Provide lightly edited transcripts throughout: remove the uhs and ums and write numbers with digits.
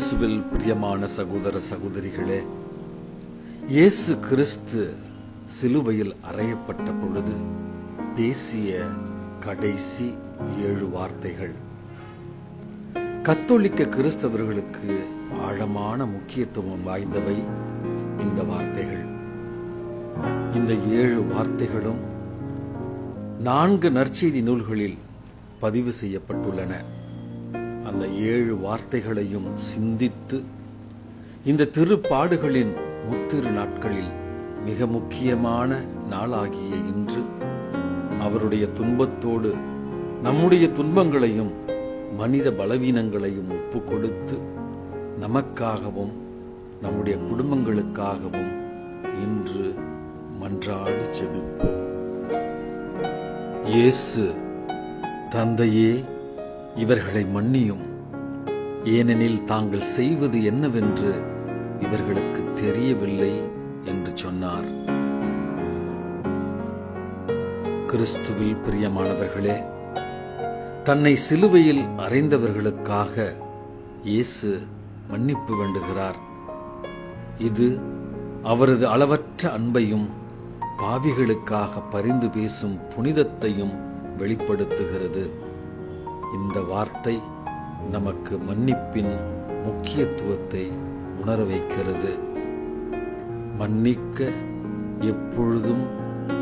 இயேசுவில் பிரியமான சகோதர சகோதரிகளே, இயேசு கிறிஸ்து சிலுவையில் அறையப்பட்ட பொழுது பேசிய கடைசி 7 வார்த்தைகள் கத்தோலிக்க கிறிஸ்தவர்களுக்கு ஆழமான முக்கியத்துவம் வாய்ந்தவை. இந்த வார்த்தைகள், இந்த 7 வார்த்தைகளும் 4 நற்செய்தி நூல்களில் பதிவு செய்யப்பட்டுள்ளன. அந்த 7 வார்த்தைகளையும் சிந்தித்து இந்த திருப்பாடுகளின் முத்திரு நாட்களில் மிக முக்கியமான நாளாகிய இன்று அவருடைய துன்பத்தோடு நம்முடைய துன்பங்களையும் மனித பலவீனங்களையும் ஒப்பு கொடுத்து நமக்காகவும் நம்முடைய குடும்பங்களுக்காகவும் இன்று மன்றாடி ஜெபிப்போம். இயேசு, தந்தையே, இவர்களை மன்னியும், ஏனெனில் தாங்கள் செய்வது என்னவென்று இவர்களுக்கு தெரியவில்லை என்று சொன்னார். கிறிஸ்துவில் பிரியமானவர்களே, தன்னை சிலுவையில் அறைந்தவர்களுக்காக இயேசு மன்னிப்பு வேண்டுகிறார். இது அவரது அளவற்ற அன்பையும் பாவிகளுக்காக பரிந்து பேசும் புனிதத்தையும் வெளிப்படுத்துகிறது. இந்த வார்த்தை நமக்கு மன்னிப்பின் முக்கியத்துவத்தை உணர வைக்கிறது. மன்னிக்க எப்பொழுதும்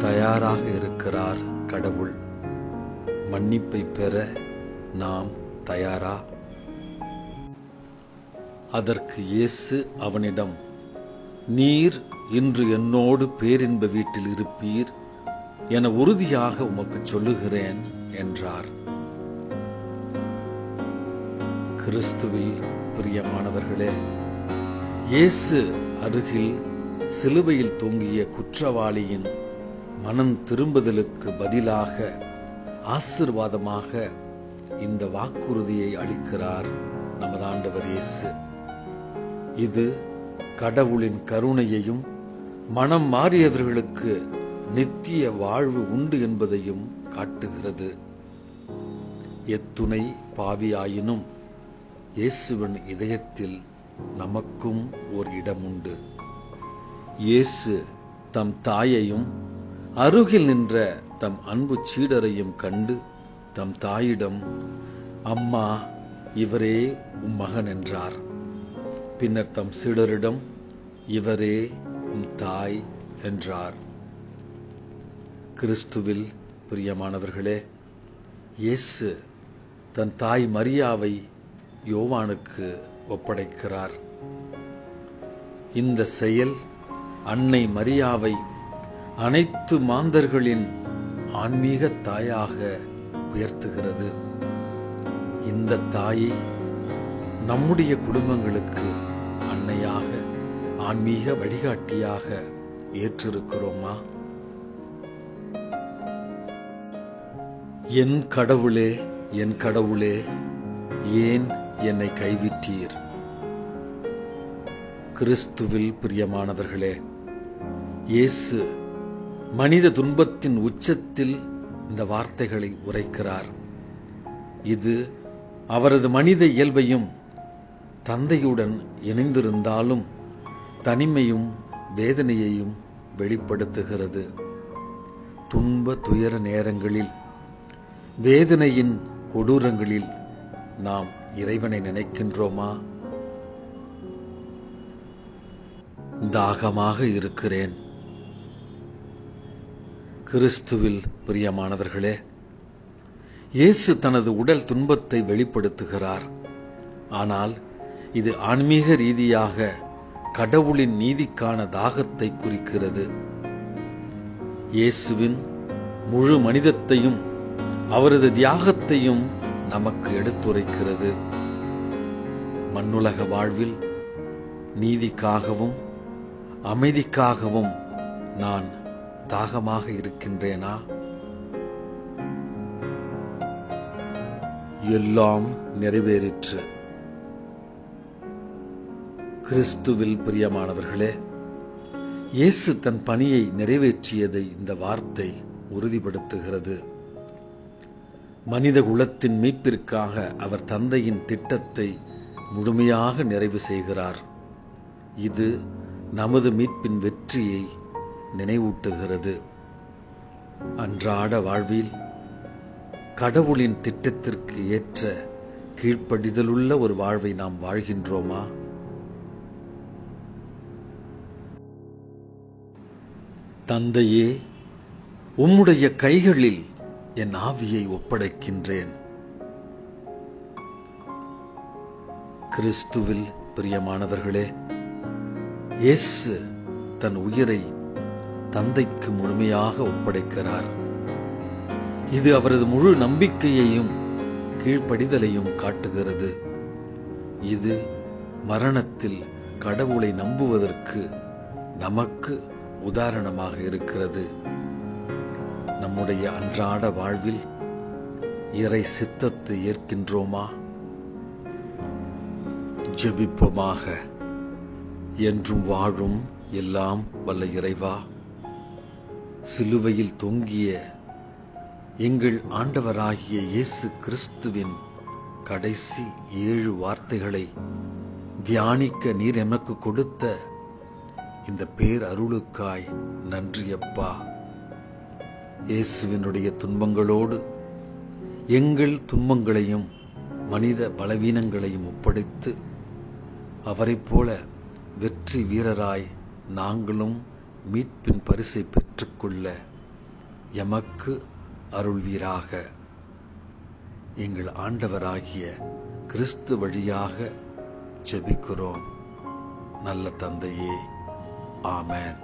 தயாராக இருக்கிறார் கடவுள். மன்னிப்பை பெற நாம் தயாரா? அதற்கு இயேசு அவனிடம், நீர் இன்று என்னோடு பேரின்ப வீட்டில் இருப்பீர் என உறுதியாக உமக்கு சொல்லுகிறேன் என்றார். கிறிஸ்துவில் பிரியமானவர்களே, இயேசு அருகில் சிலுவையில் தொங்கிய குற்றவாளியின் மனம் திரும்புதலுக்கு பதிலாக ஆசீர்வாதமாக இந்த வாக்குறுதியை அளிக்கிறார் நமது ஆண்டவர் இயேசு. இது கடவுளின் கருணையையும் மனம் மாறியவர்களுக்கு நித்திய வாழ்வு உண்டு என்பதையும் காட்டுகிறது. எத்துணை பாவியாயினும் இயேசுவின் இதயத்தில் நமக்கும் ஒரு இடம் உண்டு. இயேசு தம் தாயையும் அருகில் நின்ற தம் அன்பு சீடரையும் கண்டு தம் தாயிடம், அம்மா, இவரே உம் மகன் என்றார். பின்னர் தம் சீடரிடம், இவரே உம் தாய் என்றார். கிறிஸ்துவில் பிரியமானவர்களே, இயேசு தன் தாய் மரியாவை யோவானுக்கு ஒப்படைக்கிறார். இந்த செயல் அன்னை மரியாவை அனைத்து மாந்தர்களின் ஆன்மீக தாயாக உயர்த்துகிறது. இந்த தாயை நம்முடைய குடும்பங்களுக்கு அன்னையாக, ஆன்மீக வழிகாட்டியாக ஏற்றிருக்கிறோமா? என் கடவுளே, என் கடவுளே, ஏன் என்னை கைவிட்டீர்? கிறிஸ்துவில் பிரியமானவர்களே, இயேசு மனித துன்பத்தின் உச்சத்தில் இந்த வார்த்தைகளை உரைக்கிறார். இது அவரது மனித இயல்பையும் தந்தையுடன் இணைந்திருந்தாலும் தனிமையும் வேதனையையும் வெளிப்படுத்துகிறது. துன்ப துயர நேரங்களில், வேதனையின் கொடூரங்களில் நாம் இறைவனை நினைக்கின்றோமா? தாகமாக இருக்கிறேன். கிறிஸ்துவில் பிரியமானவர்களே, இயேசு தனது உடல் துன்பத்தை வெளிப்படுத்துகிறார். ஆனால் இது ஆன்மீக ரீதியாக கடவுளின் நீதிக்கான தாகத்தை குறிக்கிறது. இயேசுவின் முழு மனிதத்தையும் அவரது தியாகத்தையும் நமக்கு எடுத்துரைக்கிறது. மண்ணுலக வாழ்வில் நீதிக்காகவும் அமைதிக்காகவும் நான் தாகமாக இருக்கின்றேனா? எல்லாம் நிறைவேறிற்று. கிறிஸ்துவில் பிரியமானவர்களே, இயேசு தன் பணியை நிறைவேற்றியதை இந்த வார்த்தை உறுதிப்படுத்துகிறது. மனித குலத்தின் மீட்பிற்காக அவர் தந்தையின் திட்டத்தை முழுமையாக நிறைவு செய்கிறார். இது நமது மீட்பின் வெற்றியை நினைவூட்டுகிறது. அன்றாட வாழ்வில் கடவுளின் திட்டத்திற்கு ஏற்ற கீழ்ப்படிதலுள்ள ஒரு வாழ்வை நாம் வாழ்கின்றோமா? தந்தையே, உம்முடைய கைகளில் என் ஆவியை ஒப்படைக்கின்றேன். கிறிஸ்துவில் பிரியமானவர்களே, இயேசு தன் உயிரை தந்தைக்கு முழுமையாக ஒப்படைக்கிறார். இது அவரது முழு நம்பிக்கையையும் கீழ்ப்படிதலையும் காட்டுகிறது. இது மரணத்தில் கடவுளை நம்புவதற்கு நமக்கு உதாரணமாக இருக்கிறது. நம்முடைய அன்றாட வாழ்வில் இறை சித்தத்தை ஏற்கின்றோமா? ஜெபிப்போமாக. என்றும் வாழும் எல்லாம் வல்ல இறைவா, சிலுவையில் தொங்கிய எங்கள் ஆண்டவராகிய இயேசு கிறிஸ்துவின் கடைசி 7 வார்த்தைகளை தியானிக்க நீர் எனக்கு கொடுத்த இந்த பேரருளுக்காய் நன்றியப்பா. இயேசுவினுடைய துன்பங்களோடு எங்கள் துன்பங்களையும் மனித பலவீனங்களையும் ஒப்படைத்து அவரைப் போல வெற்றி வீரராய் நாங்களும் மீட்பின் பரிசை பெற்றுக்கொள்ள எமக்கு அருள்வீராக. எங்கள் ஆண்டவராகிய கிறிஸ்து வழியாக ஜெபிக்கிறோம் நல்ல தந்தையே. ஆமென்.